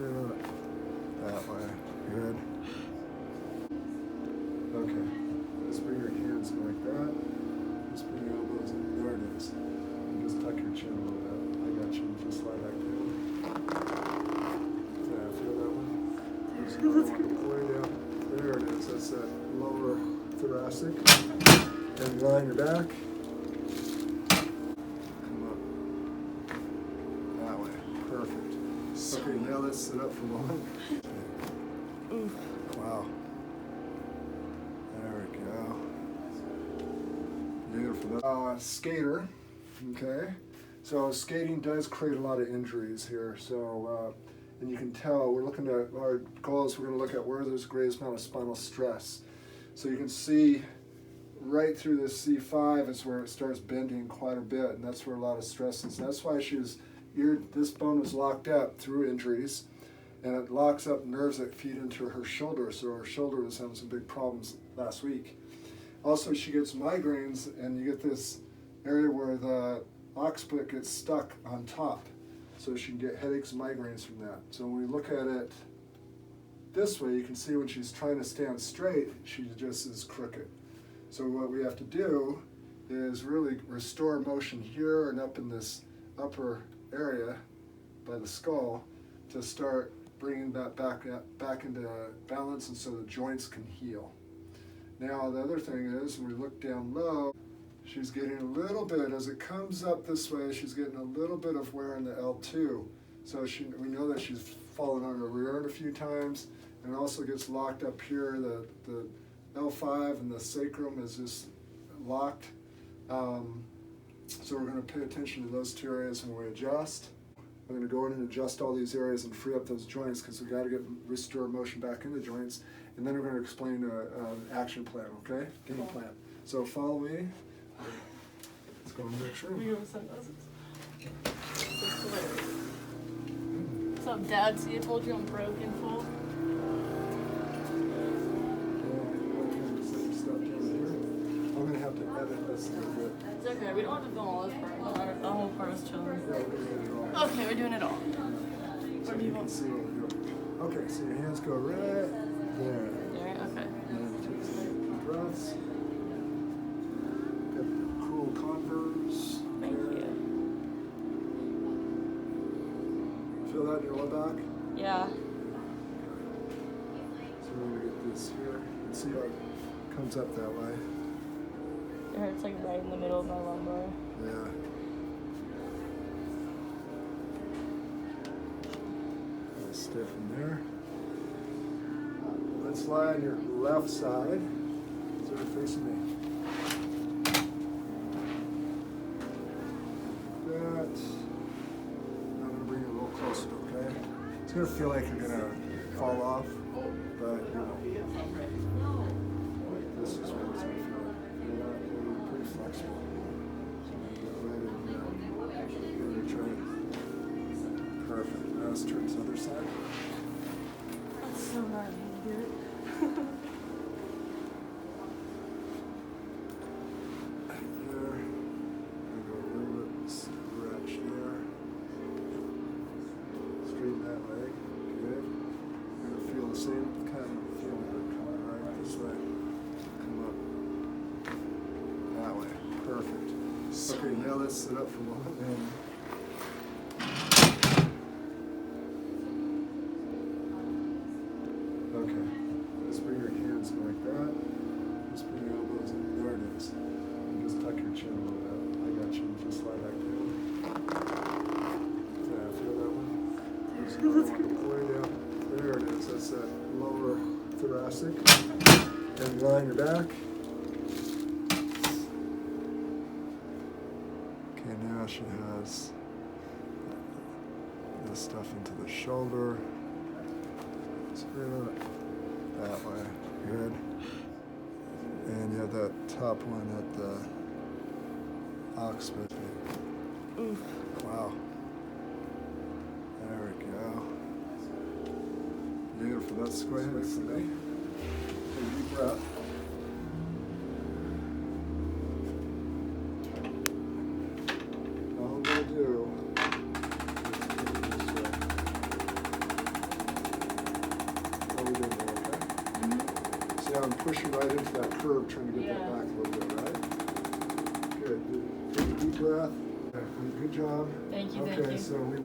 Straight up. That way. Good. Okay. Just bring your hands in like that. Just bring your elbows in. There it is. And just tuck your chin a little bit. I got you. Just slide back down. Yeah, feel that one? Just way down. There it is. That's that lower thoracic. And line your back. Come up. That way. Perfect. Okay, now let's sit up for a moment. Wow. There we go. Beautiful. Skater. Okay. So skating does create a lot of injuries here. So, and you can tell we're looking at our goals. We're going to look at where there's greatest amount of spinal stress. So you can see right through this C5 is where it starts bending quite a bit, and that's where a lot of stress is. That's why this bone was locked up through injuries, and it locks up nerves that feed into her shoulder. So her shoulder was having some big problems last week. Also, she gets migraines, and you get this area where the occiput gets stuck on top. So she can get headaches and migraines from that. So when we look at it this way, you can see when she's trying to stand straight, she just is crooked. So what we have to do is really restore motion here and up in this upper area by the skull to start bringing that back into balance, and so the joints can heal. Now the other thing is, when we look down low, she's getting a little bit, as it comes up this way, she's getting a little bit of wear in the L2. So we know that she's fallen on her rear end a few times, and also gets locked up here. The L5 and the sacrum is just locked. So we're going to pay attention to those two areas when we adjust. I'm going to go in and adjust all these areas and free up those joints, because we've got to restore motion back in the joints. And then we're going to explain an action plan, okay? Game plan. So follow me. Let's go in the next room. What's up, Dad? See, I told you I'm broken full. I'm going to have to edit this a little bit. It's okay, we don't have to film all this part. The whole part was chilling. Yeah, we're doing it all. Okay, we're doing it all. So you can see what we're doing. Okay, so your hands go right there. There, okay. And take some deep breaths. Get the cool Converse. Thank you. Feel that in your low back? Yeah. So we're going to get this here. And see how it comes up that way. It hurts like right in the middle of my lumbar. Yeah. Stiff in there. Let's lie on your left side. So you're facing me. That. I'm going to bring you a little closer, okay? It's going to feel like you're going to fall off, but you know. This is what it's going to feel like. You're pretty flexible. So I'm going to get right in here. You're going to try it. Perfect. Now let's turn to the other side. That's so gnarly, dude. There. And go a little bit stretch there. Straighten that leg. Good. You're going to feel the same kind of feeling coming right this way. Come up. That way. Perfect. Okay, now let's sit up for a moment. Okay, just bring your hands in like that. Just bring your elbows in. There it is. And just tuck your chin a little bit. I got you. Just slide back down. Yeah, feel that one? Just go way down. There it is. That's that lower thoracic. And line your back. Okay, now she has this stuff into the shoulder. Straight up. That way. Good. And you have that top one at the occiput. Wow. There we go. Beautiful. Let's go ahead and for me. Take a deep breath. All I'm going to do is put it this way. you're doing there, okay? Mm-hmm. See how I'm pushing right into that curve, trying to get Yeah. that back a little bit, right? Good. Take a deep breath. Good job. Thank you, Okay, thank you. so we